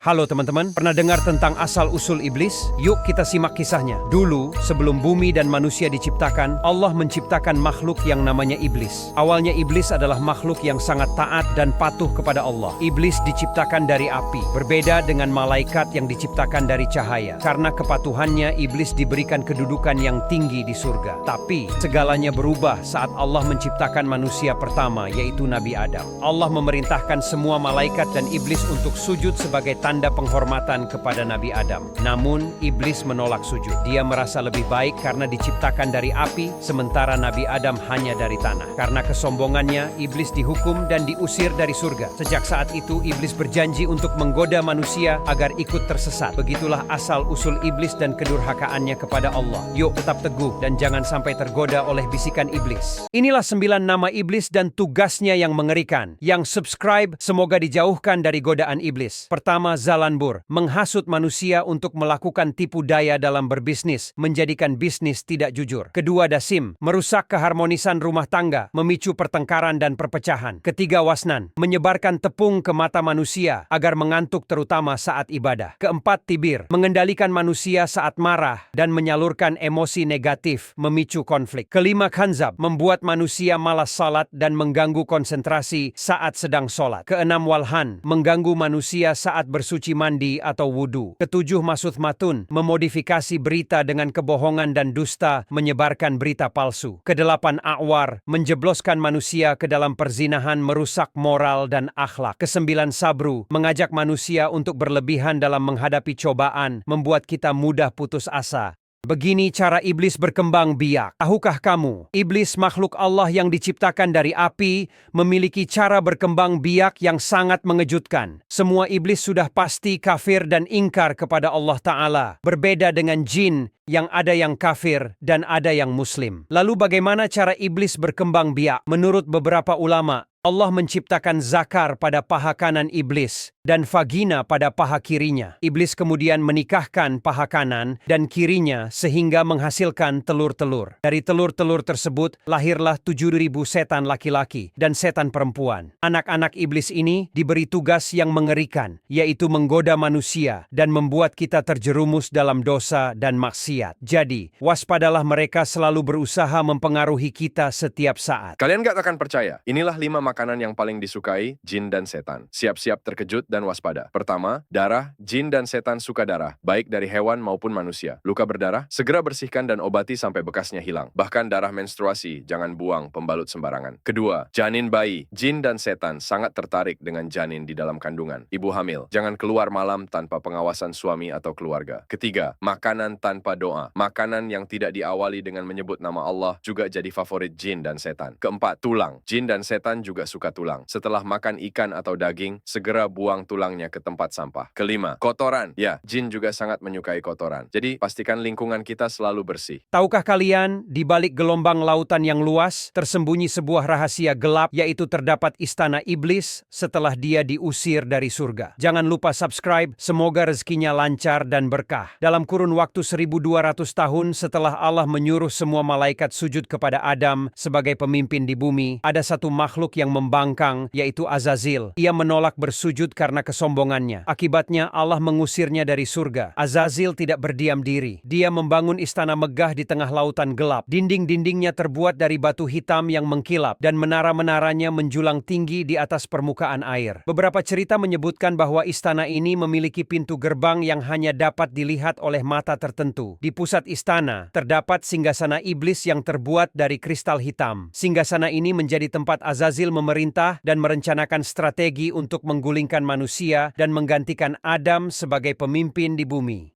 Halo teman-teman, pernah dengar tentang asal-usul iblis? Yuk kita simak kisahnya. Dulu, sebelum bumi dan manusia diciptakan, Allah menciptakan makhluk yang namanya iblis. Awalnya iblis adalah makhluk yang sangat taat dan patuh kepada Allah. Iblis diciptakan dari api, berbeda dengan malaikat yang diciptakan dari cahaya. Karena kepatuhannya, iblis diberikan kedudukan yang tinggi di surga. Tapi, segalanya berubah saat Allah menciptakan manusia pertama, yaitu Nabi Adam. Allah memerintahkan semua malaikat dan iblis untuk sujud sebagai tanda penghormatan kepada Nabi Adam. Namun, iblis menolak sujud. Dia merasa lebih baik karena diciptakan dari api, sementara Nabi Adam hanya dari tanah. Karena kesombongannya, iblis dihukum dan diusir dari surga. Sejak saat itu, iblis berjanji untuk menggoda manusia agar ikut tersesat. Begitulah asal-usul iblis dan kedurhakaannya kepada Allah. Yuk tetap teguh dan jangan sampai tergoda oleh bisikan iblis. Inilah 9 nama iblis dan tugasnya yang mengerikan. Yang subscribe, semoga dijauhkan dari godaan iblis. Pertama, Zalanbur, menghasut manusia untuk melakukan tipu daya dalam berbisnis, menjadikan bisnis tidak jujur. Kedua, Dasim, merusak keharmonisan rumah tangga, memicu pertengkaran dan perpecahan. Ketiga, Wasnan, menyebarkan tepung ke mata manusia agar mengantuk terutama saat ibadah. Keempat, Tibir, mengendalikan manusia saat marah dan menyalurkan emosi negatif, memicu konflik. Kelima, Khanzab, membuat manusia malas salat dan mengganggu konsentrasi saat sedang sholat. Keenam, Walhan, mengganggu manusia saat bersuci mandi atau wudu. Ketujuh, Masutmatun, memodifikasi berita dengan kebohongan dan dusta, menyebarkan berita palsu. Kedelapan, A'war, menjebloskan manusia ke dalam perzinahan, merusak moral dan akhlak. Kesembilan, Sabru, mengajak manusia untuk berlebihan dalam menghadapi cobaan, membuat kita mudah putus asa. Begini cara iblis berkembang biak. Tahukah kamu, iblis makhluk Allah yang diciptakan dari api memiliki cara berkembang biak yang sangat mengejutkan. Semua iblis sudah pasti kafir dan ingkar kepada Allah Ta'ala. Berbeda dengan jin yang ada yang kafir dan ada yang muslim. Lalu bagaimana cara iblis berkembang biak? Menurut beberapa ulama, Allah menciptakan zakar pada paha kanan iblis dan vagina pada paha kirinya. Iblis kemudian menikahkan paha kanan dan kirinya sehingga menghasilkan telur-telur. Dari telur-telur tersebut lahirlah 7.000 setan laki-laki dan setan perempuan. Anak-anak iblis ini diberi tugas yang mengerikan, yaitu menggoda manusia dan membuat kita terjerumus dalam dosa dan maksiat. Jadi, waspadalah, mereka selalu berusaha mempengaruhi kita setiap saat. Kalian gak akan percaya, inilah 5 makanan yang paling disukai jin dan setan. Siap-siap terkejut dan waspada. Pertama, darah. Jin dan setan suka darah, baik dari hewan maupun manusia. Luka berdarah, segera bersihkan dan obati sampai bekasnya hilang. Bahkan darah menstruasi, jangan buang pembalut sembarangan. Kedua, janin bayi. Jin dan setan sangat tertarik dengan janin di dalam kandungan. Ibu hamil, jangan keluar malam tanpa pengawasan suami atau keluarga. Ketiga, makanan tanpa doa. Makanan yang tidak diawali dengan menyebut nama Allah juga jadi favorit jin dan setan. Keempat, tulang. Jin dan setan juga suka tulang. Setelah makan ikan atau daging, segera buang tulangnya ke tempat sampah. Kelima, kotoran. Ya, jin juga sangat menyukai kotoran. Jadi, pastikan lingkungan kita selalu bersih. Tahukah kalian, di balik gelombang lautan yang luas, tersembunyi sebuah rahasia gelap, yaitu terdapat istana iblis setelah dia diusir dari surga. Jangan lupa subscribe, semoga rezekinya lancar dan berkah. Dalam kurun waktu 1200 tahun setelah Allah menyuruh semua malaikat sujud kepada Adam sebagai pemimpin di bumi, ada satu makhluk yang membangkang, yaitu Azazil. Ia menolak bersujud karena kesombongannya. Akibatnya Allah mengusirnya dari surga. Azazil tidak berdiam diri. Dia membangun istana megah di tengah lautan gelap. Dinding-dindingnya terbuat dari batu hitam yang mengkilap dan menara-menaranya menjulang tinggi di atas permukaan air. Beberapa cerita menyebutkan bahwa istana ini memiliki pintu gerbang yang hanya dapat dilihat oleh mata tertentu. Di pusat istana terdapat singgasana iblis yang terbuat dari kristal hitam. Singgasana ini menjadi tempat Azazil memerintah dan merencanakan strategi untuk menggulingkan manusia dan menggantikan Adam sebagai pemimpin di bumi.